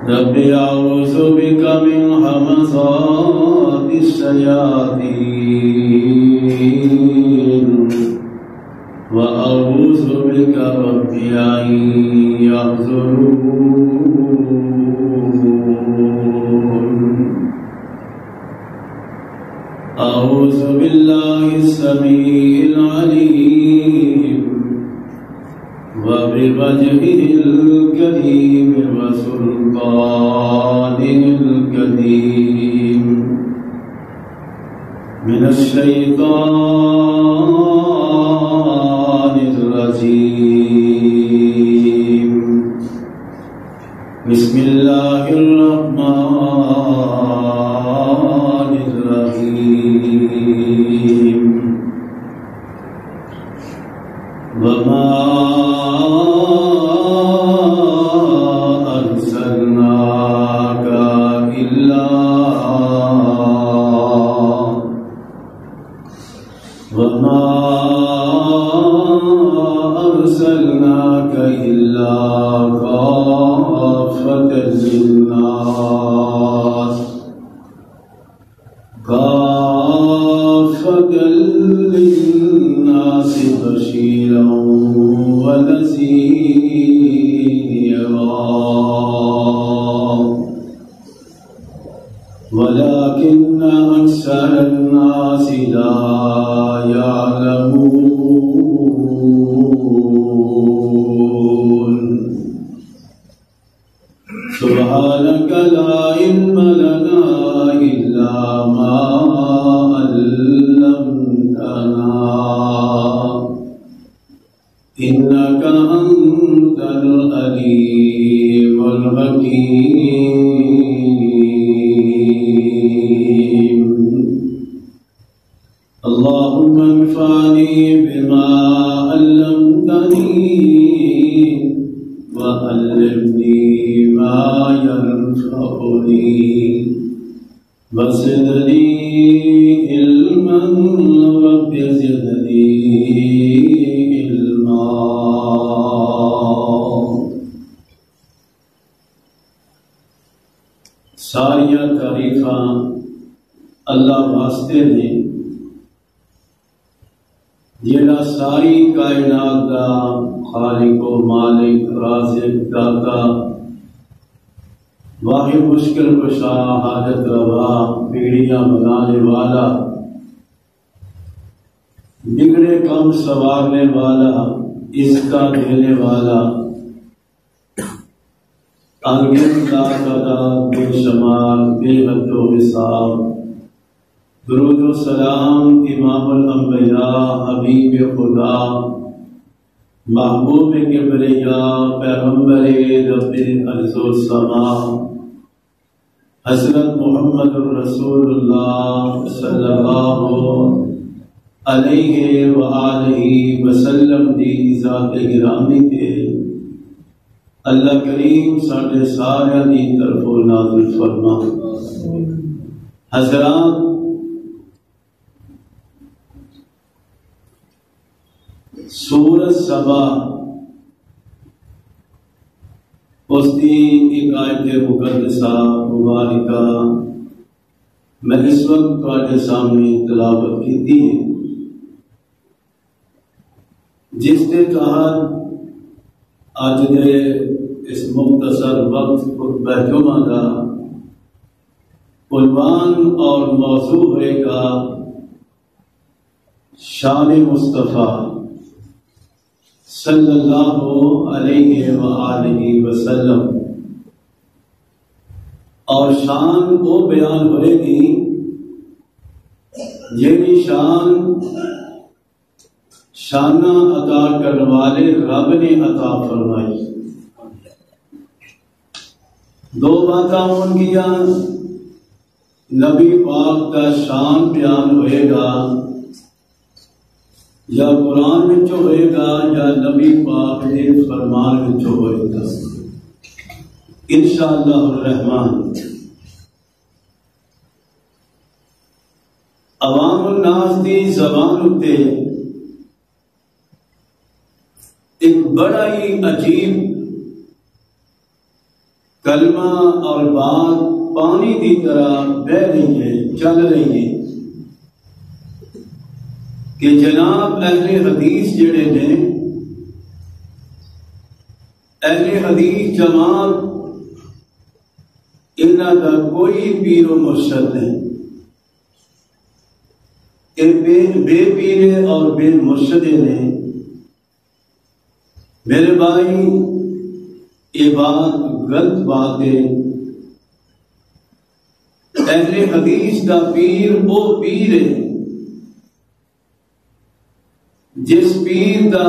رب أعوذ بك من همزات الشياطين وأعوذ بك رب أن يحضرون أعوذ بالله السميع العليم وبوجهه الكريم وسلطانه القديم من الشيطان الرجيم بسم الله الرحمن الرحيم وما أرسلناك إلا كافة للناس بشيرا ونذيرا ولكن أكثر الناس لا يعلمون سبحانك لا علم لنا إلا ما علمتنا إنك أنت العليم الحكيم اللهم انفعني بما علمتني وعلمني ما ينفعني وزدني علما رب زدني علما ساریاں تعریفاں اللہ واسطے نے جیڑا ساری کائنات دا خالق و مالک رازق داتا واحد مشکل کشا حاجت روا پیڑیاں بنانے والا بگڑے کام سنوارنے والا عزت دینے والا انگن لا تعداد بے شمار بے حد و حساب درود و سلام امام الانبیاء حبیب خدا محبوب کبریا پیغمبر رب الارض والسماء حضرت محمد رسول اللہ صلی اللہ علیہ وآلہ وسلم دی ذات گرامی تے اللہ کریم ساڈے سارے دی طرف نازل فرما۔ حضرات، سورۃ سبا اس کی ایک آیت مقدسہ مبارکہ میں اس وقت تواڈے سامنے تلاوت کی ہے، جس کے تحت اج دے اس مختصر وقت خطبہ جمعہ کا عنوان اور موضوع ہوئے گا شان مصطفیٰ صلی اللہ علیہ وآلہ وسلم، اور شان وہ بیان ہوئے گی جیڑی شان شانہ عطا کرنے والے رب نے عطا فرمائی۔ دو باتاں ہون گیاں، نبی پاک کا شان بیان ہوئے گا، یا قرآن وچوں ہوئے گا یا نبی پاک کے فرمان وچوں ہوئے گا انشاءاللہ الرحمن۔ عوام الناس دی زبان اتے ایک بڑا ہی عجیب کلمہ اور بات پانی کی طرح بہ رہی ہے، چل رہی ہے کہ جناب اہل حدیث جڑے نے، اہل حدیث جماعت، انہاں دا کوئی پیر و مرشد نہیں، بے پیرے اور بے مرشدے نے۔ میرے بھائی یہ بات غلط بات ہے۔ اہل حدیث دا پیر وہ پیر ہے جس پیر دا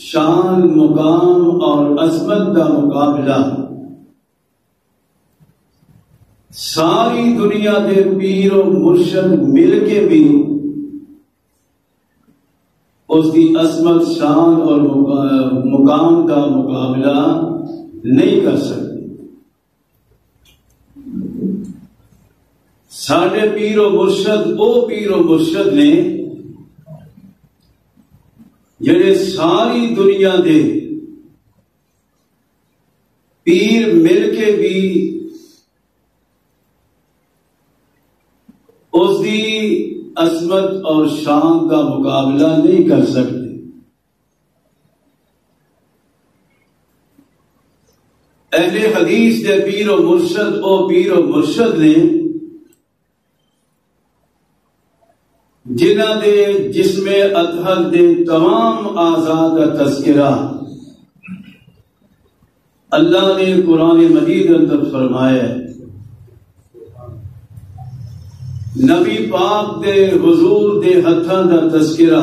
شان، مقام اور عظمت دا مقابلہ ساری دنیا دے پیر و مرشد مل کے بھی اس کی عظمت، شان اور مقام کا مقابلہ نہیں کر سکتے۔ ساڈے پیر و مرشد وہ پیر و مرشد نے جڑے ساری دنیا دے پیر مل کے بھی اس دی عظمت اور شان کا مقابلہ نہیں کر سکتے۔ اہل حدیث دے پیر و مرشد او پیر و مرشد نے جنہ دے جسم اطہر دے تمام اعضاء کا تذکرہ اللہ نے قرآن مجید اندر فرمایا ہے۔ نبی پاک دے حضور دے ہتھاں دا تذکرہ،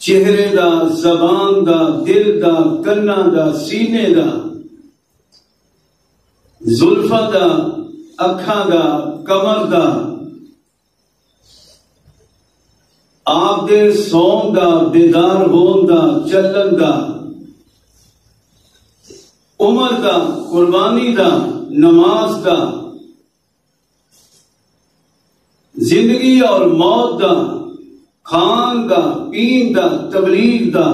چہرے دا، زبان دا، دل دا، کناں دا، سینے دا، زلفاں دا، اکھاں دا، کمر دا، آپ دے سون دا، بیدار ہون دا، چلن دا، عمر دا، قربانی دا، نماز دا، زندگی اور موت دا، کھان دا، پین دا، تبلیغ دا،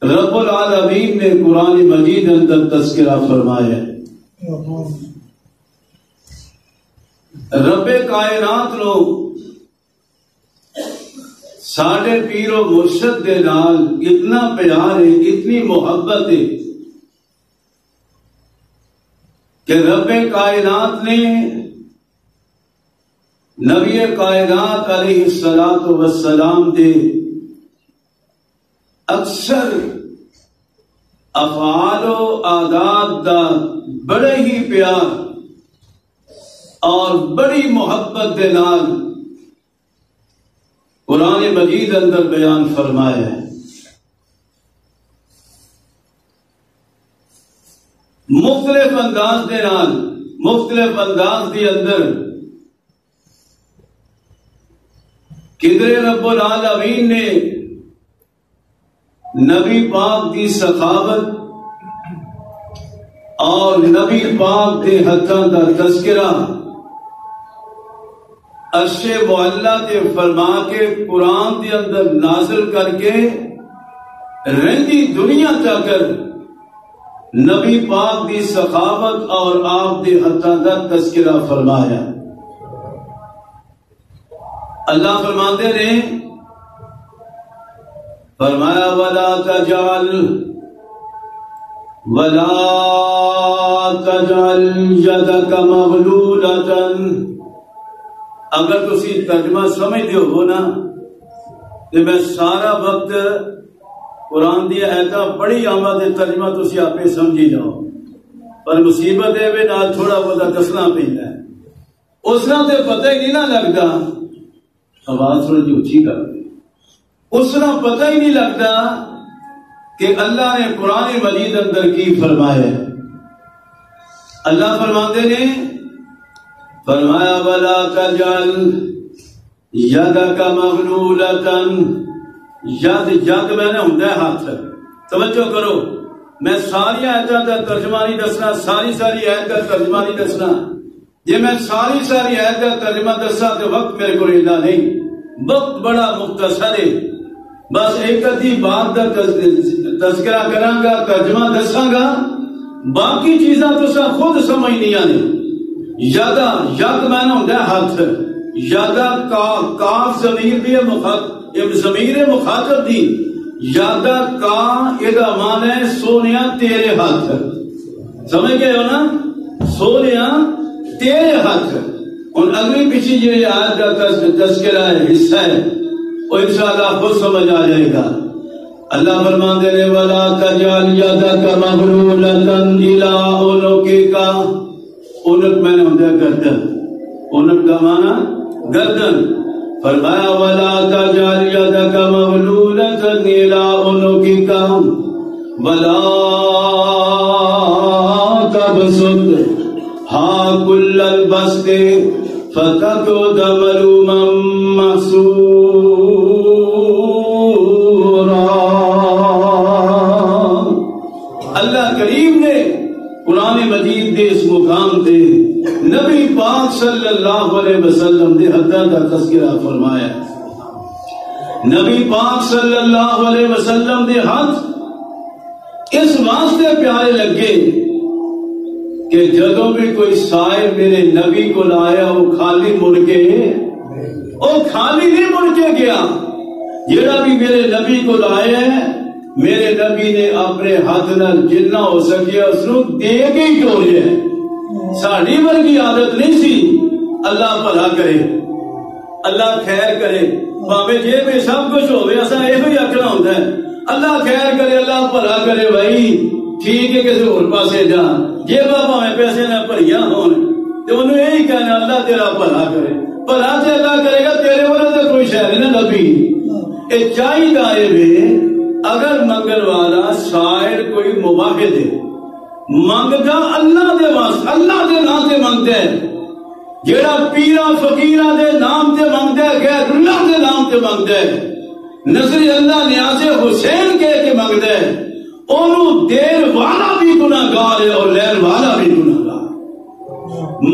رب العالمین نے قرآن مجید اندر تذکرہ فرمایا۔ رب کائنات نو ساڈے پیر و مرشد دے نال اتنا پیار ہے، اتنی محبت ہے کہ رب کائنات نے نبی کائنات علیہ الصلوۃ والسلام دے اکثر افعال و عادات دا بڑے ہی پیار اور بڑی محبت دے نال قرآن مجید اندر بیان فرمایا ہے۔ مختلف انداز دے نال، مختلف انداز دے اندر کدھر رب العالمین نے نبی پاک دی سخاوت اور نبی پاک دے ہتھاں دا تذکرہ عرش معلی تے فرما کے قرآن دے اندر نازل کر کے رہندی دنیا تک نبی پاک دی سخاوت اور آپ دے ہتھاں دا تذکرہ فرمایا۔ اللہ فرماتے نے فرمایا وَلَا تَجْعَلْ يَدَكَ مَغْلُولَةً۔ اگر تسی ترجمہ سمجھ دیو ہو نا کہ میں سارا وقت قرآن دی آیتاں پڑھی آواں تے ترجمہ تسی آپے سمجھی جاؤ، پر مصیبت ہے وے نال تھوڑا بہت دسنا پیندا ہے، اس نال تے پتہ ہی نہیں نہ لگدا، آواز تھوڑی جی اچھی کر، اس نال پتہ ہی نہیں لگدا کہ اللہ نے قرآن مجید اندر کی فرمایا۔ اللہ فرماتے نے فرمایا وَلَا تَجْعَلْ يَدَكَ مَغْلُولَةً۔ ید میں نے ہوندا ہے ہاتھ، توجہ کرو، میں ساری آیتاں دا ترجمہ نہیں دسنا، ساری آیت دا ترجمہ نہیں دسنا، جی میں ساری آیت دا ترجمہ دسا تو وقت میرے کو رہنا نہیں، وقت بڑا مختصر ہے، بس ایک ادھی بات کا تذکرہ کراں گا، ترجمہ دساں گا، باقی چیزاں تساں خود سمجھنی نے۔ یدا ید معنی ہوندا ہے ہاتھ، یدا کاف ضمیر بھی ضمیر مخاطب دی، یدا کا یہ معنی ہے سونیا تیرے ہاتھ، سمجھ گئے ہو نا، سونیا تیرے ہاتھ۔ اور اگلی پیچھے جو آیت کا تذکرہ ہے، حصہ ہے، وہ انشاءاللہ خود سمجھ آ جائے گا۔ اللہ فرماتے ہیں وَلَا تَجْعَلْ يَدَكَ مَغْلُولَةً إِلَىٰ عُنُقِكَ، عنق میں نے ہوتا ہے گردن، عنق کا معنی گردن۔ فرمایا وَلَا تَجْعَلْ يَدَكَ مَغْلُولَةً إِلَىٰ عُنُقِكَ وَلَا تَبْسُطْهَا كُلَّ الْبَسْطِ فَتَقْعُدَ مَلُومًا مَّحْسُورًا۔ اللہ کریم نے قرآن مجید دے اس مقام دے نبی پاک صلی اللہ علیہ وسلم دے حدہ کا تذکرہ فرمایا۔ نبی پاک صلی اللہ علیہ وسلم دے حد اس واسطے پیارے لگے کہ جدوں بھی کوئی سائر میرے نبی کو لایا وہ خالی مڑ کے، وہ خالی نہیں مڑ کے گیا، جیڑا بھی میرے نبی کو لایا ہے میرے نبی نے اپنے ہاتھ نال جنہ ہو سکیا اس کو دے کے ہی ٹوریا ہے۔ ساڑی ورگی عادت نہیں سی۔ اللہ بھلا کرے، اللہ خیر کرے، بھاوے جیب میں سب کچھ ہوئے ایسا یہ آخنا ہوتا ہے اللہ خیر کرے، اللہ بھلا کرے، بھائی ٹھیک ہے کسی اور پاسے جا، جیبا بھاوے پیسے نہ بھریاں ہون تو انہوں یہی کہنا اللہ تیرا بھلا کرے، بھلا سے اللہ کرے گا، تیرے والے سے کوئی شہر نہ نبی۔ یہ چاہیے وے اگر منگل والا شاعر کوئی مواحد ہے، منگتا اللہ دے واسطے، اللہ دے نام سے منگتا ہے، جیڑا پیرا فقیرہ دے نام سے منگتا ہے، غیر اللہ دے نام سے منگتا ہے، نصر اللہ نیاز حسین کہہ کے منگتا ہے، انہوں دیر والا بھی گناہگار ہے اور لین والا بھی گناہگار۔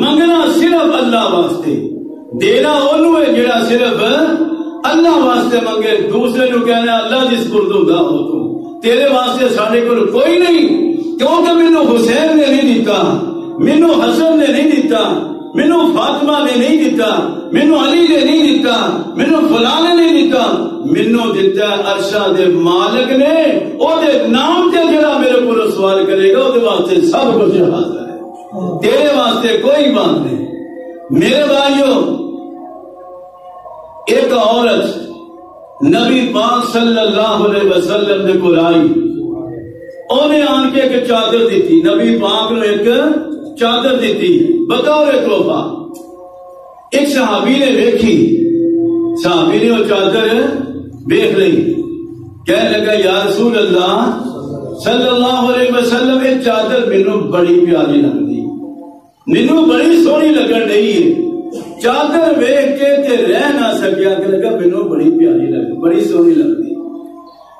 منگنا صرف اللہ واسطے، دینا انہوں ہے جیڑا صرف اللہ واسطے منگے، دوسرے نو کہنا اللہ جس پردو دا ہو تو تیرے واسطے ساڑھے کو کوئی نہیں، کیونکہ مینو حسین نے نہیں دیتا، مینو حسن نے نہیں دیتا، مینو فاطمہ نے نہیں دیتا، مینو علی نے نہیں دیتا، مینو فلان نے نہیں دیتا، مینو دیتا عرشہ دے مالک نے، او دے نام تے جڑا میرے کو سوال کرے گا او دے واسطے سب کچھ حاضر ہے، تیرے واسطے کوئی بات نہیں۔ میرے بھائیوں، ایک عورت نبی پاک صلی اللہ علیہ وسلم نے کو آئی، انہیں آن کے ایک چادر دیتی، نبی پاک نے ایک چادر دیتی بطور تحفہ۔ ایک صحابی نے دیکھی، صحابی نے وہ چادر دیکھ لی، کہنے لگا یا رسول اللہ صلی اللہ علیہ وسلم یہ چادر مینوں بڑی پیاری لگتی، مینوں بڑی سونی لگن رہی ہے، چادر ویکھ کے تے رہ نہ سکیا کہ لگا مینوں بڑی پیاری لگتی، بڑی سونی لگتی۔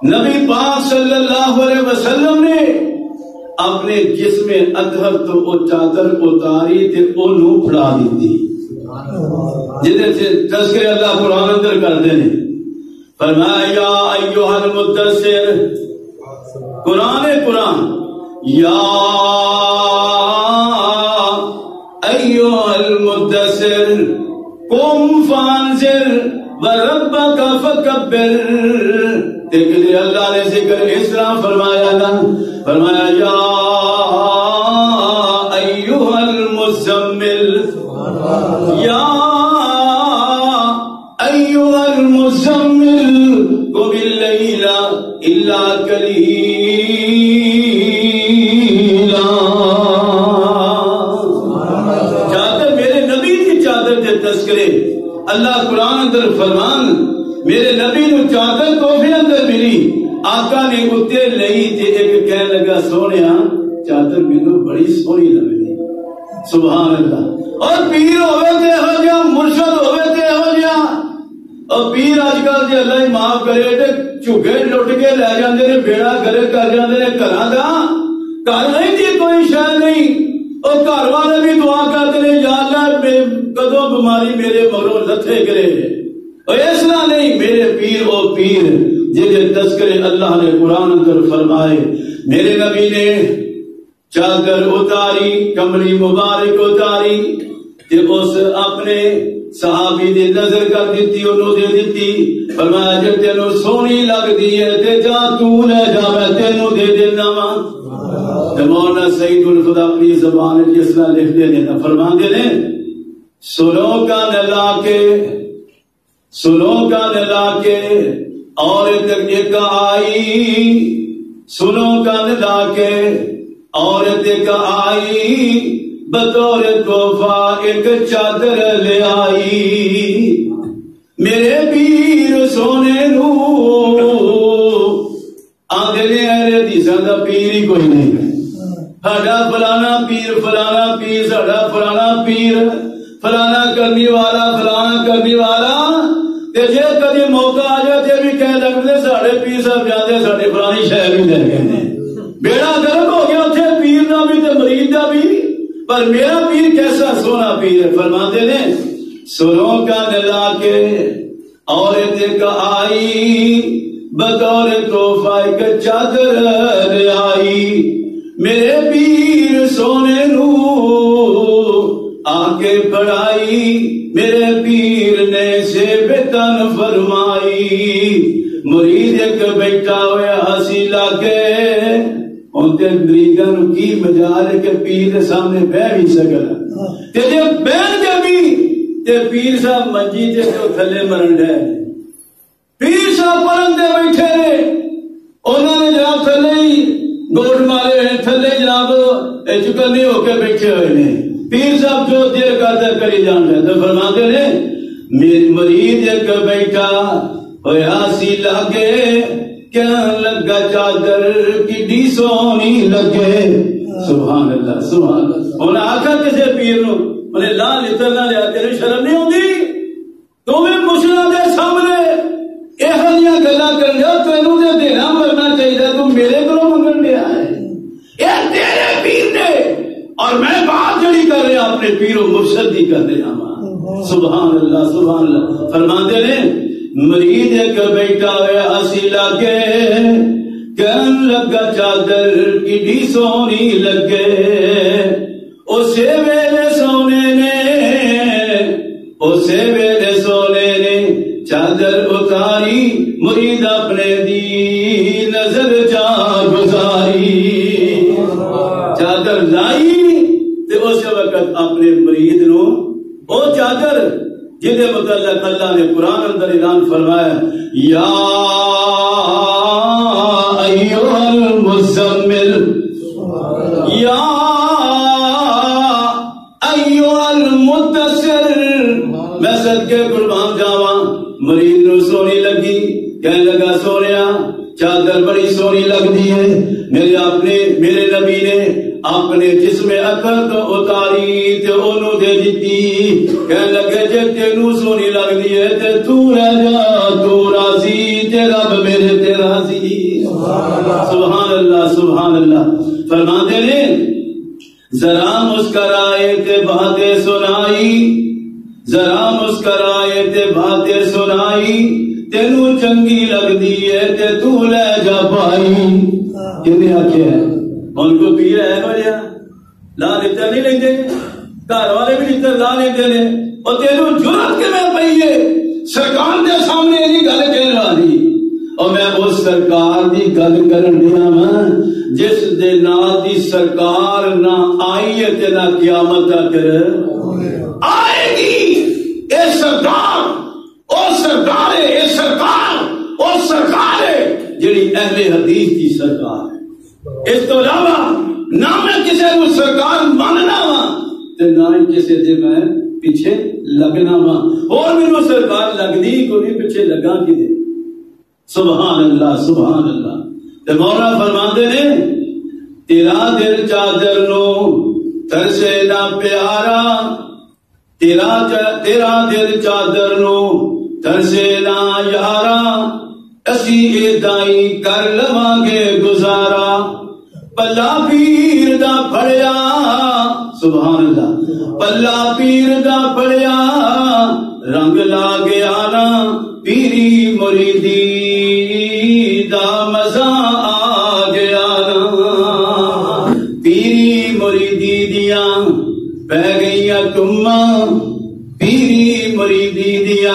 نبی پاک صلی اللہ علیہ وسلم نے اپنے جسم اطہر تو وہ چادر اتاری تے انہوں پھڑا دیتی، جنہیں سے تذکر اللہ قرآن اندر کر دینے، فرمایا یا ایوہ المدثر، قرآن یا ایوہ المدثر قم فانذر وربک فکبر۔ دیکھ لئے اللہ نے ذکر اس طرح فرمایا نا، فرمایا یا ایوہ المزمل، یا ایوہ المزمل قم اللیل الا قلیلا۔ چادر میرے نبی کی چادر کے تذکرے اللہ قرآن اندر فرمان، میرے نبی نو چادر توحفے اندر ملی، آقا نے اتنے لئی تے ایک کہنے لگا سونیا چادر مینوں بڑی سونی لگدی، سبحان اللہ۔ اور پیر ہوئے تے ہو جا، مرشد ہوئے تے ہو جا، اور پیر آج کل جی اللہ ہی معاف کرے تے جھگے لٹ کے لے جاندے نے، بیڑا گھر کر جاندے نے، گھراں دا گھر نہیں تھی کوئی شے نہیں، اور گھر والے بھی دعا کرتے نے یا اللہ کدوں بیماری میرے مگروں لتھے کرے، اور اس طرح نہیں، میرے پیر او پیر جہے تذکرے اللہ نے قرآن اندر فرمائے. میرے نبی نے چادر اتاری, کملی مبارک اتاری تے اس اپنے صحابی دی نظر کر دیتی, انہوں دے دیتی. فرمایا جے تینوں سونی لگ دی ہے تے جا تو لے جا, میں تینوں دے دینا وا. مولانا سعید الخدا اپنی زبان جس طرح لکھ دے دینا فرماندے نے, سنو کا نلا کے, سنو کا نلا کے عورت ایک آئی, سنو کا نلا کے عورت ایک آئی, بطور تحفہ ایک چادر لے آئی. میرے پیر سونے نو آدھے نے اہل حدیثاں دا پیر ہی کوئی نہیں, ساڈا فلانا پیر, فلانا پیر, ساڈا فلانا پیر, فلانا کرنی والا, فلانا کرنی والا. تے جے کدی موقع آ جائے تے بھی کہہ لگتے ساڈے پیر صاحب جاندے ساڈے فلانی شہر بھی لے گئے. بیڑا گرک ہو گیا اتنے پیر دا بھی تے مرید دا بھی. پر میرا پیر کیسا سونا پیر ہے. فرماتے نے سنوں کا نلا کے عورت ایک آئی, بطور تحفہ ایک چادر لے آئی. میرے پیر سونے نو آ کے پڑھائی, میرے پیر نے سے بتن فرمائی. مرید ایک بیٹھا ہوا ہنسی لاگے, اندر مریداں نو کی مجال ہے کہ پیر دے سامنے بہ بھی سکنا, تے جے بیٹھ کے بھی تے پیر صاحب منجی تے تو تھلے مرن ڈے. پیر صاحب پرندے بیٹھے نے, انہوں نے جناب تھلے ہی گوٹ مارے ہیں, تھلے جناب چکنے ہو کے بیٹھے ہوئے نے. پیر صاحب جو دیر کرتا کری جان رہے. تو فرماتے نے میری مرید ایک بیٹھا ہویا سی لاگے, کیا لگا چادر کڈی سونی لگے. سبحان اللہ سبحان اللہ. انہیں آخا کسے پیر نو انہیں لا لتر نہ لیا, تیرے شرم نہیں ہوندی؟ تمہیں مشرا دے سامنے یہ گلا کر لیا, تینوں دے دینا مرنا چاہیے, تم میرے کو منگن دیا ہے. یہ تیرے پیر نے, اور میں بات جڑی کر رہا اپنے پیر و مرشد کی کر رہا ہوں. سبحان اللہ سبحان اللہ. فرماتے نے مرید ایک بیٹھا ہوا ہنسی لاگے, کہن لگا چادر کڈی سونی لگے. اسے ویلے سونے نے, اسے ویلے سونے نے چادر اتاری, مرید اپنے دی نظر جا گزاری. چادر لائی تے اس وقت اپنے مرید نو او چادر جہدے متعلق اللہ نے قرآن اندر اعلان فرمایا, یا ایھا المزمل, یا ایھا المدثر. میں صدقے قربان جاواں, مرید نو سونی لگی, کہنے لگا سونیا چادر بڑی سونی لگتی ہے. میرے نبی نے اپنے جسم اکھر تو اتاری تے انہوں دے دیتی. کہنے لگے جے تینوں سونی لگتی ہے تے تو رہ جا, تو راضی تے رب میرے تے راضی. سبحان اللہ سبحان اللہ. فرماتے نے ذرا مسکرائے تے باتیں سنائی, ذرا مسکرائے تے باتیں سنائی, تینوں چنگی لگتی ہے تے تو لے جا پائی. کنے آکھیا ہے ان کو پیر ہے بڑیا لا لیتا نہیں لیندے, گھر والے بھی لیتا لا لیندے نے, اور تینوں جرات کے میں پئی ہے سرکار دے سامنے یہ گل کہنے والی. اور میں اس سرکار دی گل کرن دیا وا جس دے نال دی سرکار نہ آئی ہے تے نہ قیامت تک آئے گی. اے سرکار او سرکار ہے, اے سرکار او سرکار ہے جڑی اہل حدیث دی سرکار ہے. اس تو علاوہ نہ میں کسی کو سرکار ماننا وا تے نہ ہی کسی دے میں پیچھے لگنا وا. اور میرے سرکار لگدی کو نہیں پیچھے لگا کی دے. سبحان اللہ سبحان اللہ. تے مولا فرماندے نے تیرا دل چادر نو ترسے نہ پیارا, تیرا دل چادر نو ترسے نہ یارا, اسی ادائی کر لواں گے گزارا. پلا پیر دا پھڑیا, سبحان اللہ, پلا پیر دا پھڑیا, رنگ لا گیا نا پیری مریدی. دا مزہ آ گیا نا، پیری مریدی دیا پہ گئیاں ٹماں، پیری مریدی دیا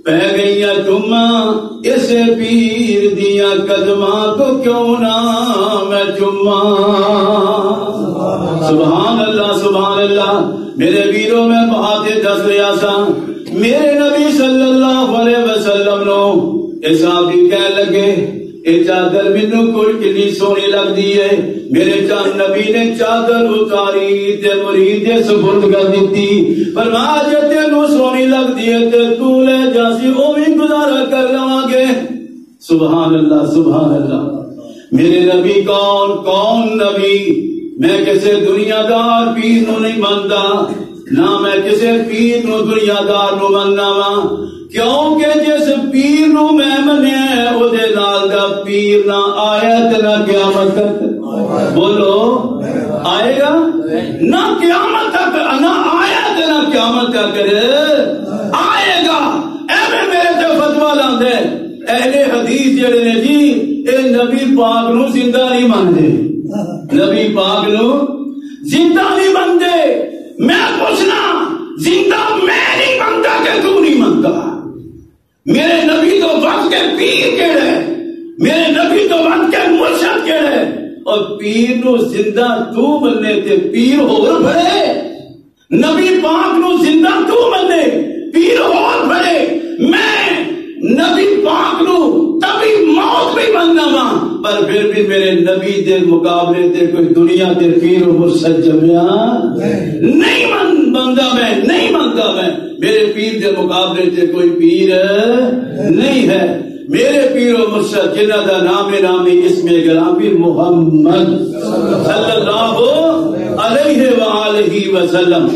پہ گئیاں ٹماں، اس پیر دیا قدماں کو کیوں نہ میں چماں۔ سبحان اللہ سبحان اللہ۔ میرے ویروں میں بہت دس لیا سا، میرے نبی صلی اللہ علیہ وسلم نو اس آدمی کہہ لگے اے چادر مینوں کوئی کتنی سونی لگ دی ہے، میرے چاند نبی نے چادر اتاری تے مرید دے سپرد کر دیتی، فرمایا جے تینوں سونی لگ دی ہے تے تو لے جاسی او بھی گزارا کر لواں گے۔ سبحان اللہ سبحان اللہ۔ میرے نبی کون نبی؟ میں کسی دنیا دار پیر نو نہیں مانتا، نہ میں کسی پیر نو دنیا دار نو مننا وا، کیونکہ جس پیر نو میں منیا او دے نال دا پیر نہ آیا تے نہ قیامت تک، بولو آئے گا نہ قیامت تک، نہ آیا تے نہ قیامت تک آئے گا۔ ایویں میرے تے فتوی لاندے اہل حدیث جڑے نے جی اے نبی پاک نو زندہ نہیں مانتے، نبی پاک نو زندہ نہیں مانتے۔ میں پوچھنا زندہ میں نہیں مانتا کہ تو نہیں مانتا؟ میرے نبی تو وقت کے پیر کیڑے، میرے نبی تو وقت کے مرشد کیڑے، اور پیر نو زندہ تو مننے تے پیر ہور بھرے، نبی پاک نو زندہ تو مننے پیر ہور بھرے۔ میں نبی پاک نو تبھی موت بھی مننا وا، پر پھر بھی میرے نبی دے مقابلے تے کوئی دنیا دے پیر و مرشد جمیا نہیں منتا، میں نہیں منتا، میں میرے پیر دے مقابلے تے کوئی پیر نہیں ہے۔ میرے پیر و مرشد جنہ دا نامی اسم گرامی محمد صلی اللہ علیہ وآلہ وسلم۔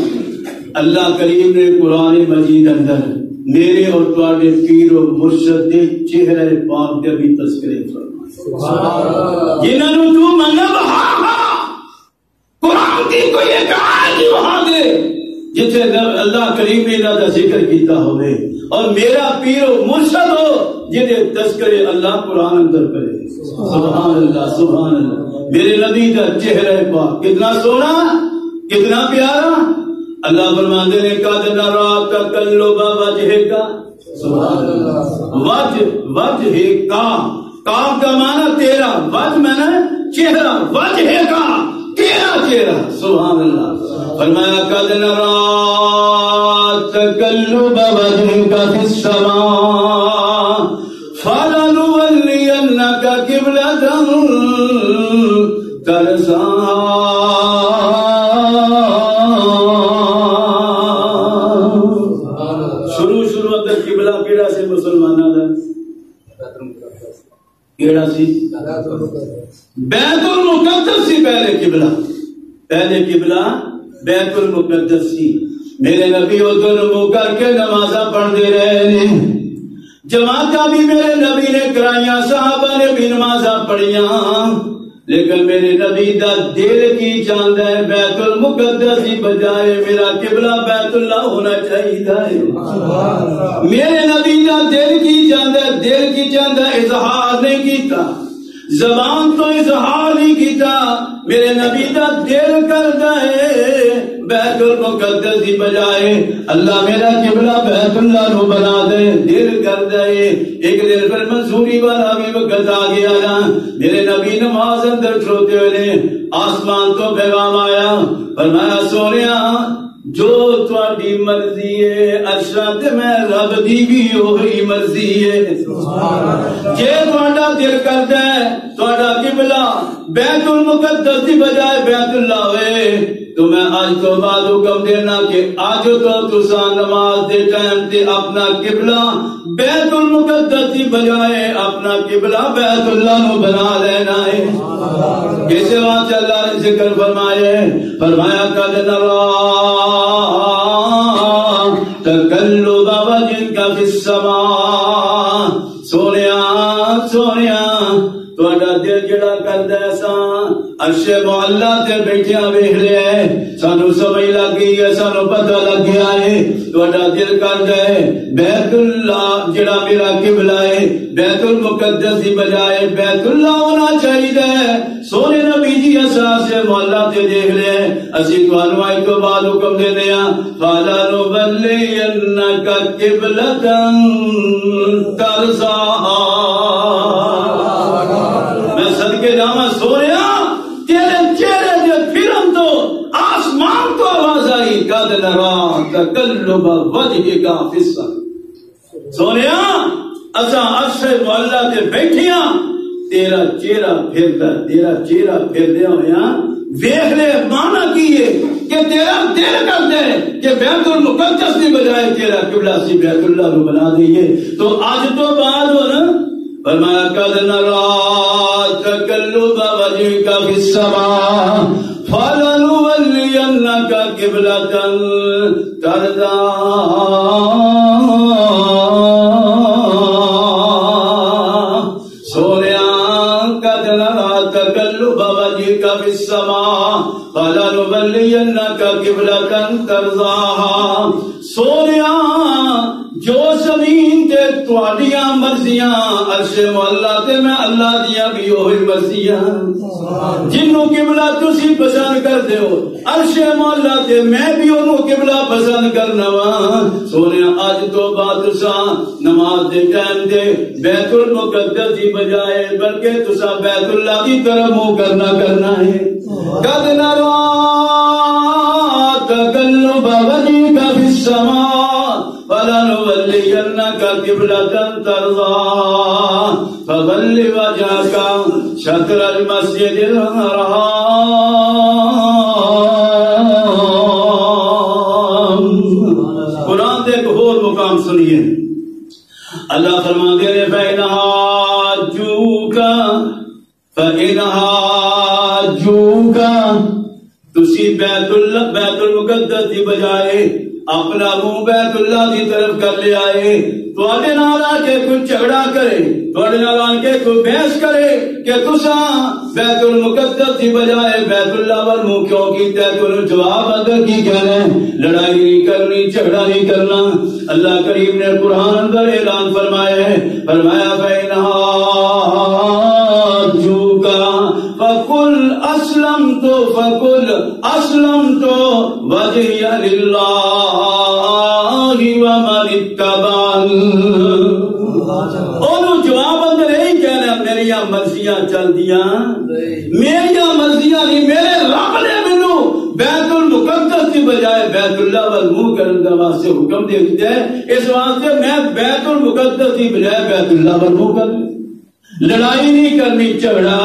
اللہ کریم نے قرآن مجید اندر میرے اور تواڈے پیر و مرشد دے چہرے پاک دے بھی تذکرے فرمائے، جنہاں نو تو مننا بہا قرآن کی کوئی ایک آیت ہی وہاں دے جتھے اللہ کریم نے انہاں دا ذکر کیتا ہوئے، اور میرا پیر و مرشد ہو جنہیں تذکرے اللہ قرآن اندر کرے۔ سبحان اللہ سبحان اللہ۔ میرے نبی کا چہرہ پاک کتنا سونا کتنا پیارا۔ اللہ فرماتے ہیں قد نری تقلب وجہک، سبحان اللہ، وجہ کا کام کا معنی تیرا، وجہ میں نے چہرہ، وجہ کا تیرا چہرہ، سبحان اللہ۔ فرمایا قد نری تقلب وجہک فی السماء فلنولینک قبلۃ ترضاها۔ کیڑا سے مسلمانوں کا کیڑا سی؟ بیت المقدس سی پہلے قبلہ، پہلے قبلہ بیت المقدس سی۔ میرے نبی ادھر منہ کر کے نمازاں پڑھتے رہے، جماعتاں بھی میرے نبی نے کرائیاں، صحابہ نے بھی نمازاں پڑھیاں، لیکن میرے نبی دا دل کی چاہتا ہے بیت المقدس کی بجائے میرا قبلہ بیت اللہ ہونا چاہیے۔ میرے نبی دا دل کی چاہتا ہے، دل کی چاہتا ہے، اظہار نہیں کیتا، زبان تو اظہار نہیں کیتا، میرے نبی دا دل کرتا ہے بیت المقدس کی بجائے اللہ میرا قبلہ بیت اللہ نو بنا دے، دل کرتا ہے۔ ایک دن پر منصوری والا بھی وقت آ گیا نا، میرے نبی نماز اندر کھڑوتے ہوئے آسمان تو پیغام آیا، فرمایا سونیا جو تواڈی مرضی ہے ارشاد میں رب دی بھی وہی مرضی ہے۔ جے تواڈا دل کردا ہے تواڈا قبلہ بیت المقدس دی بجائے بیت اللہ ہوئے تو میں آج تو بعد حکم دینا کہ آج تو تساں نماز دے ٹائم تے اپنا قبلہ بیت المقدس دی بجائے اپنا قبلہ بیت اللہ نو بنا لینا ہے۔ کیسے وہاں اللہ نے ذکر فرمائے، فرمایا قد نری تقلب وجہک فی السماء، سونیا سونیا تہاڈا دل جڑا کردا ہے ساں عرش معلا تے بیٹھیا ویکھ لیا ہے سانو سمجھ لگ گئی ہے سانو پتہ لگ گیا ہے تہاڈا دل کردا ہے بیت اللہ جڑا میرا قبلہ ہے بیت المقدس دی بجائے بیت اللہ ہونا چاہیے سونے نبی جی اساس سے معلا تے دیکھ لیا ہے اسی تانوں اج تو بعد حکم دیندے ہاں فَلَا نُوَلِّيَنَّكَ قِبْلَةً تَرْضَاهَا میں صدقے جاواں سونیا تیرے چہرے دے پھرن تو آسمان تو آواز آئی قَدْ نَرَىٰ تَقَلُّبَ وَجْهِكَ فِي السَّمَاءِ سونیا اساں عرش معلا تے بیٹھیاں تیرا چہرہ پھردیا ہویا ویکھ لے مانا کیے کہ تیرا دل کرتا ہے کہ بیت المقدس کی بجائے تیرا قبلہ سی بیت اللہ کو بنا دئیے تو آج تو بعد ہو نا فرمایا قد نرى تقلب وجهك في السماء فلنولينك قبلة ترضاها تقلب وجهك في السماء فلنولينك قبلة ترضاها سونیا جو زمین تے تواڈیاں مرضیاں عرش مولا تے میں اللہ دیاں بھی وہی مرضیاں جنوں قبلہ تسی پسند کردے ہو عرش مولا تے میں بھی انہوں قبلہ پسند کرنا وا سونیا اج تو بعد تساں نماز دے ٹائم تے بیت المقدس دی بجائے بلکہ تساں بیت اللہ دی طرف منہ کرنا ہے قد نرى تقلب وجهك في السماء فلنولينك قبلة ترضاها فول وجهك شطر المسجد الحرام قرآن دے ایک اور مقام سنیے اللہ فرماتے ہیں تسی بیت المقدس دی بجائے اپنا منہ بیت اللہ دی طرف کر لے آئے تواڈے نال آ کے کوئی جھگڑا کرے تواڈے نال آ کے کوئی بحث کرے کہ تساں بیت المقدس دی بجائے بیت اللہ ول منہ کیوں کیتا ہے تو جواب اگر کی کہنا ہے لڑائی نہیں کرنی جھگڑا نہیں کرنا اللہ کریم نے قرآن اندر اعلان فرمایا ہے فرمایا فقل اسلمت وجهي لله ومن اتبعني انہوں جواب اندر یہی کہنا میری مرضیاں چل دیاں میری مرضیاں نہیں میرے رب نے مینوں بیت المقدس کی بجائے بیت اللہ وال منہ کرنے کا واسطے حکم دے دیا ہے اس واسطے میں بیت المقدس کی بجائے بیت اللہ وال منہ کر لڑائی نہیں کرنی جھگڑا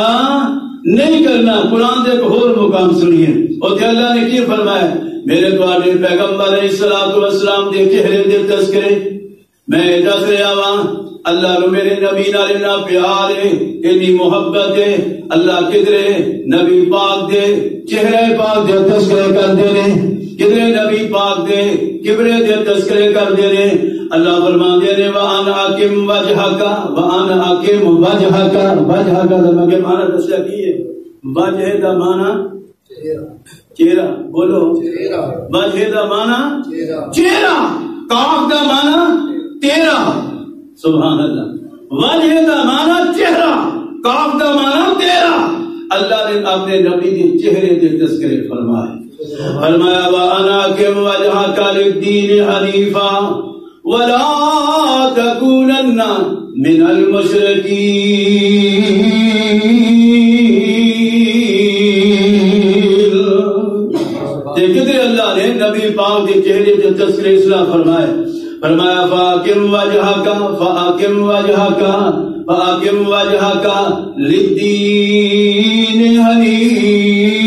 نہیں کرنا قرآن دے ایک اور مقام سنیے اور اللہ نے کی فرمایا میرے تواڈے پیغمبر علیہ الصلوۃ والسلام دے چہرے دے تذکرے میں دس رہا وا اللہ نو میرے نبی نال اتنا پیار ہے اتنی محبت ہے اللہ کدرے نبی پاک دے چہرے پاک دے تذکرے کردے نے کدرے نبی پاک دے کبرے دے تذکرے کردے نے اللہ فرماندے نے وان حاکم وجهک وان حاکم وجهک دا معنی دسیا کی ہے وجہ دا معنی چہرہ بولو وجہ دا معنی چہرہ کاف دا معنی تیرا سبحان اللہ وجہ دا معنی چہرہ کاف دا معنی تیرا اللہ نے اپنے نبی کے چہرے کے تذکرے فرمایا وانا کم وجهک للدین حنیفا ولا تكونن من المشركين دیکھتے اللہ نے نبی پاک کے چہرے کے تذکرے اصلاح فرمایا فاقم وجهك للدين حنیفا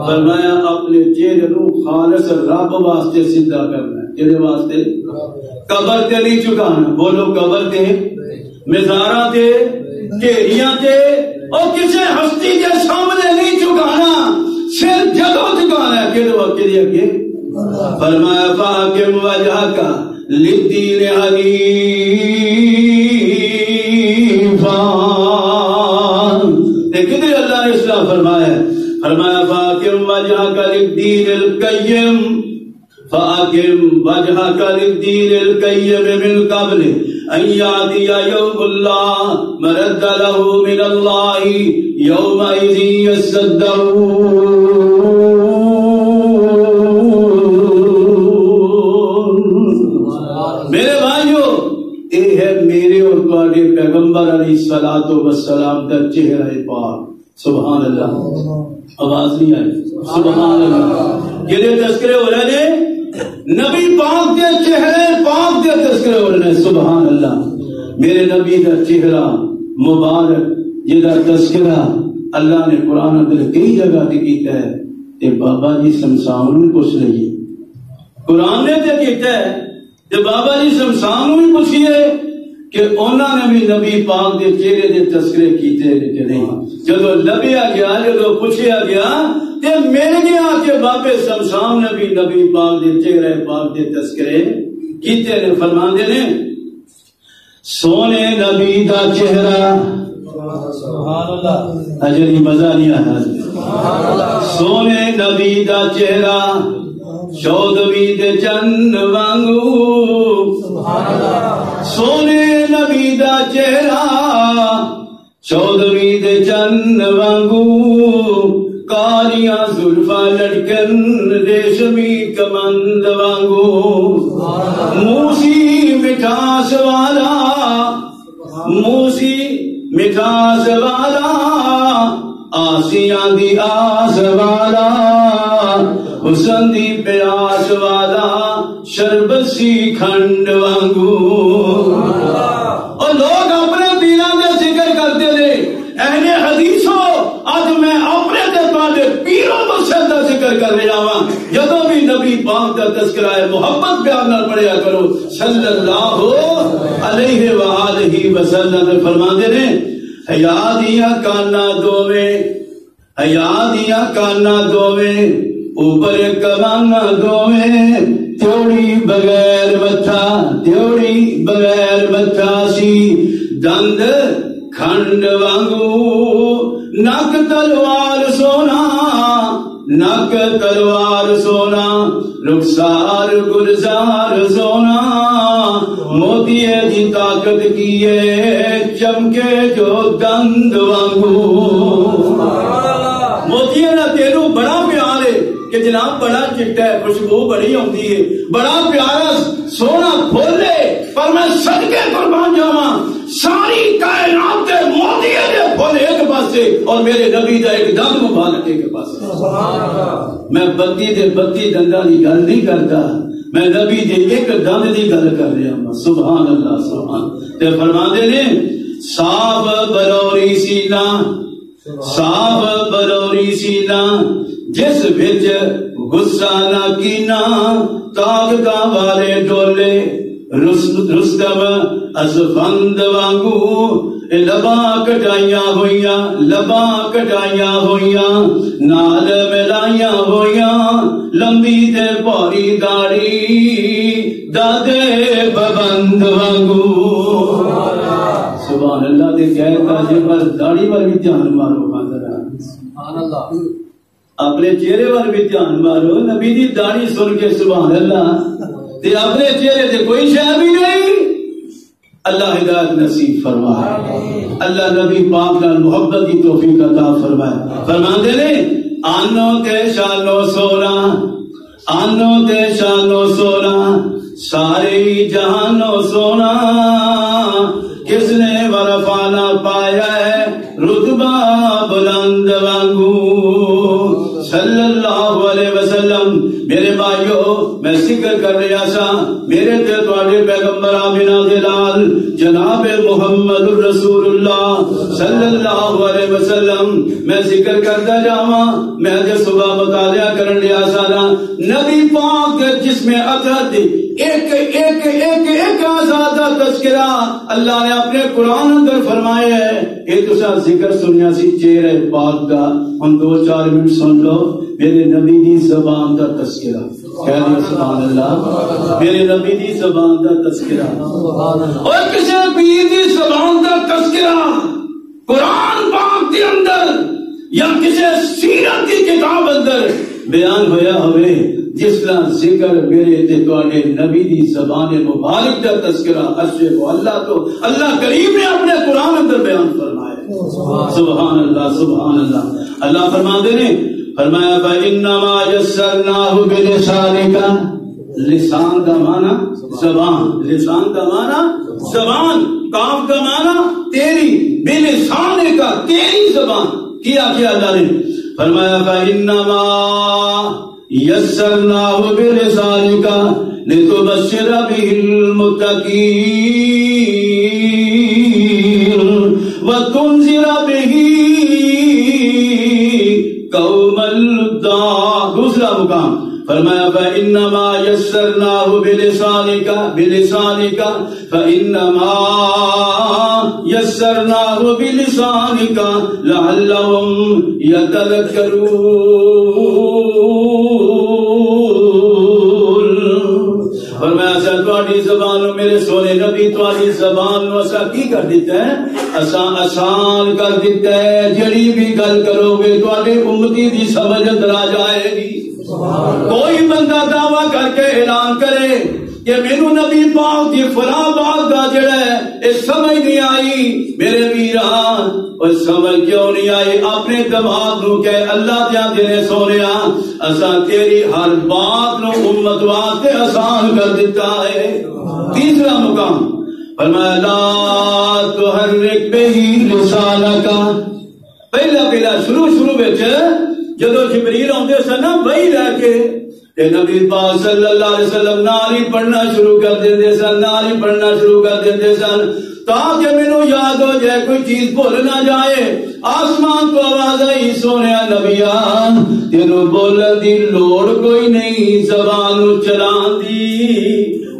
فرمایا اپنے چہرے نو خالص رب واسطے سیدھا کرنا ہے کدے واسطے قبر تے نہیں چکانا بولو قبر تے مزاراں تے ڈھیریاں تے اور کسی ہستی کے سامنے نہیں چکانا صرف جگہ چکانا ہے کدے وقت اگے فرمایا فاقم وجهك للدین حنیفا. کدھر اللہ نے اسلام فرمایا ہے؟ فرمایا فاقم وجہک للدین القیم، فاقم وجہک للدین القیم من قبل ان یاتی یوم لا مرد له من اللہ یومئذ یصدعون. میرے بھائیو، یہ ہے میرے اور تمہارے پیغمبر علیہ الصلوۃ والسلام کا چہرہ پاک. سبحان اللہ. آواز نہیں آئی؟ سبحان اللہ. یہ تذکرے ہو رہے ہیں نبی پاک کے چہرے پاک کے تذکرے ہو رہے ہیں. سبحان اللہ. میرے نبی کا چہرہ مبارک جہاں تذکرہ اللہ نے قرآن اندر کئی جگہ تے کیتا ہے. تے بابا جی شمشان نوں پوچھ لئیے، قرآن نے تے کیتا ہے تے بابا جی شمشان نوں بھی پوچھیے کہ انہوں نے بھی نبی پاک دے چہرے دے تذکرے کیتے کہ نہیں. جدو لبیا گیا، جدو پوچھیا گیا تے مل گیا کہ بابے شمشان نے بھی نبی پاک دے چہرے پاک دے تذکرے کیتے نے. فرماندے نے سونے نبی دا چہرہ، سبحان اللہ، اجر مزہ نہیں آیا. سونے نبی دا چہرہ چودوی دے چند وانگو. سونے نبی دا چہرہ چودوی دے چند وانگو. کالیاں زلفاں لٹکن ریشمی کمند وانگو. موسی مٹھاس والا، موسی مٹھاس والا، آسیاں دی آس والا، حسن دی پیاس والا، شربت سی کھنڈ وانگو. اور لوگ اپنے پیروں کا ذکر کرتے تھے. اہل حدیثوں، آج میں اپنے تمہارے پیروں کو سر ذکر کر رہا ہوں. جدوں بھی نبی پاک کا تذکرہ ہے محبت پیار نہ پڑھیا کرو صلی اللہ علیہ وآلہ وسلم. فرماندے نے حیا دیا کانا دوویں، حیا دیا کانا دوویں، اوپر کمانا دوویں، تیوڑی بغیر متھا، تیوڑی بغیر متھا سی، دند کھنڈ وانگو. نک تلوار سونا، نک تلوار سونا، رخسار گلزار سونا، موتی دی طاقت کیے چمکے جو دند وانگو. موتی نہ تیرو بڑا پیار ہے کہ جناب بڑا چٹا ہے، خوشبو بڑی ہوتی ہے، بڑا پیارا سونا پھول ہے، پر میں صدقے قربان جاواں ساری کائنات کے موتی دے پھول ایک پاسے اور میرے نبی دا ایک دند مبارک ایک پاسے. میں بتی دے بتی دنداں دی گل نہیں کرتا، میں نبی دے ایک دند دی گل کر رہا ہوں. سبحان اللہ. سبحان. تے فرماندے نے صاف بلوری سینہ، صاف بلوری سینہ، جس وچ غصہ نہ کینا، طاقتاں والے ڈولے، رستم اسفند وانگو. لباں کٹائیاں ہوئیاں، لباں کٹائیاں ہوئیاں، نال ملائیاں ہوئیاں، لمبی تے پوری داڑھی، دادے پابند وانگو. سبحان اللہ. دے کہہ تاجے پر داڑھی پر بھی دھیان مارو. سبحان اللہ. اپنے چہرے پر بھی دھیان مارو. نبی دی داڑھی سن کے سبحان اللہ تے اپنے چہرے تے کوئی شے بھی نہیں. اللہ ہدایت نصیب فرمائے. اللہ نبی پاک نال محبت کی توفیق عطا فرمائے. فرماندے نے آنو تے شانو سونا، آنو تے شانو سونا، سارے جہانو سونا، کس نے ورفانا پایا ہے رتبہ بلند وانگو. صلی اللہ علیہ وسلم. میرے بھائیو، میں ذکر کر رہا سا میرے تے تواڈے پیغمبر آمینہ دے لال جناب محمد الرسول اللہ صلی اللہ علیہ وسلم. میں ذکر کرتا جاواں. میں جو صبح مطالعہ کرن لیا سا نبی پاک جس میں اطہر ایک ایک ایک ایک آزادہ تذکرہ اللہ نے اپنے قرآن اندر فرمایا ہے. یہ تو سا ذکر سنیا سی چہرے پاک کا. ہم 2-4 منٹ سن لو میرے نبی دی زبان کا تذکرہ. سبحان اللہ. میرے نبی دی زبان دا تذکرہ اور کسی پیر دی زبان دا تذکرہ قرآن پاک دے اندر یا کسی سیرت کی کتاب اندر بیان ہویا ہوئے جس طرح ذکر میرے تے تواڈے نبی دی زبان مبارک دا تذکرہ عرش کو اللہ کریم نے اپنے قرآن اندر بیان فرمایا. سبحان اللہ سبحان اللہ. اللہ فرماتے نے فرمایا فَإِنَّمَا يَسَّرْنَاهُ بِلِسَانِكَ. لسان کا معنی زبان, لسان کا معنی زبان, کاف کا معنی تیری, بلسان کا تیری زبان. کیا اللہ نے فرمایا فَإِنَّمَا يَسَّرْنَاهُ بِلِسَانِكَ لِتُبَشِّرَ بِهِ الْمُتَّقِينَ وَتُنذِرَ بِهِ قَوْمًا لُدًّا. دوسرا مقام فرمایا فَإِنَّمَا يَسَّرْنَاهُ بِلِسَانِكَ فَإِنَّمَا يَسَّرْنَاهُ بِلِسَانِكَ لَعَلَّهُمْ يَتَذَكَّرُونَ. فرمایا اسا تواڈی زبان میرے سونے نبی تواڈی زبان نو اسا کی کر دیتا ہے, اسا آسان کر دیتا ہے. جڑی بھی گل کرو گے تواڈے امتی دی سمجھ اندر آ جائے گی. کوئی بندہ دعویٰ کر کے اعلان کرے کہ مینو نبی پاک دی فلاں بات دا جڑا ہے یہ سمجھ نہیں آئی, میرے ویران اور سمجھ کیوں نہیں آئی؟ اپنے دماغ نو کہ اللہ دیا دینے سونیا اساں تیری ہر بات نو امت واسطے آسان کر دیتا ہے. تیسرا مقام فرمایا لا تحرک بہ لسانک. پہلا شروع وچ جدو جبریل آتے سن نا وہی لے کے نبی پاک صلی اللہ علیہ وسلم نال ہی پڑھنا شروع کر دیندے سن, نال ہی پڑھنا شروع کر دیندے سن تاکہ مینوں یاد ہو جائے, کوئی چیز بھول نہ جائے. آسمان تو آواز آئی سونیا نبیا تینوں بولن دی لوڑ کوئی نہیں, زبان نو چلان دی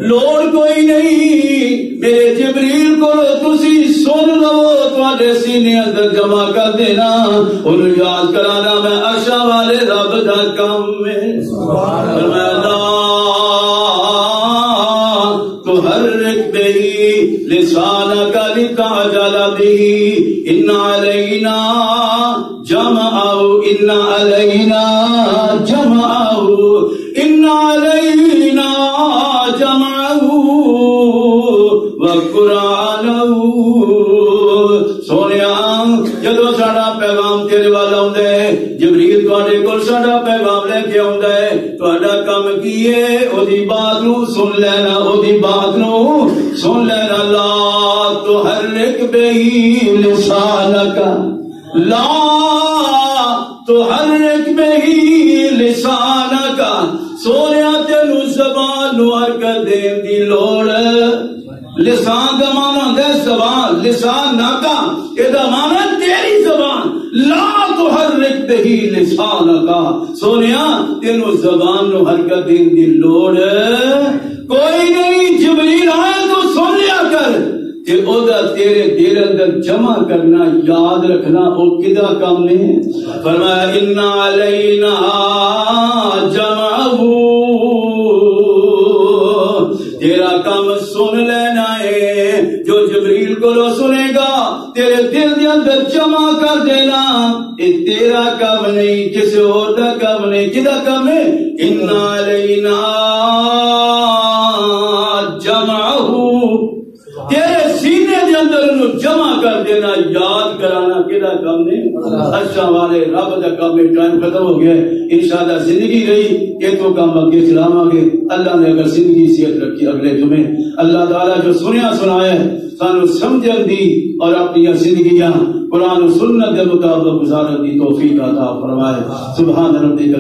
لوڑ کوئی نہیں. میرے جبریل کو تسی سن لو, تواڈے سینے اندر جمع کر دینا, انہوں یاد کرانا میں عرش والے رب دا کام ہے. فرمایا لا تحرک بہ لسانک لتعجل بہ ان علینا جمعہ ان علینا جمعہ ان علینا جمعہ وقرآنہ. سونیا جدو ساڈا پیغام تیرے والا ہوندا ہے, جبریل تواڈے کول ساڈا پیغام لے کے آوندا ہے, تہاڈا کام کی ہے اودی بات نو سن لینا, اودی بات نو سن لینا. لا تحرک بہ لسانک, لا تحرک بہ لسانک. سونیا تینوں زبان نو حرکت دین دی لوڑ. لسان کا معنی ہے زبان, لسان ناکا یہ معنی تیری زبان. لا تحرک بہ لسانک. سونیا تینوں زبان نو حرکت دین دی لوڑ کوئی نہیں. جبریل آئے تو سن لیا کر کہ او دا تیرے دل اندر جمع کرنا, یاد رکھنا او کدا کام نہیں. فرمایا ان علینا جمعہ, تیرا کام سن لینا ہے. جو جبریل کو لو سنے گا تیرے دل کے اندر جمع کر دینا. یہ تیرا کام نہیں, کسی اور کا کام نہیں. کدا کام ہے؟ ان علینا جمعہ, تیرے سینے کے اندر انہوں جمع کر دینا, یاد کرانا. کدا کام نہیں, عرشاں والے رب دا کام ہے. ٹائم ختم ہو گیا ہے, انشاءاللہ زندگی رہی کہ تو کام اگے چلاواں گے. اللہ نے اگر زندگی صحت رکھی اگلے جمعے اللہ تعالیٰ جو سنیا سنایا ہے سانو سمجھن دی اور اپنی زندگیاں قرآن و سنت کے مطابق گزارن دی توفیق عطا فرمائے. سبحان ربک.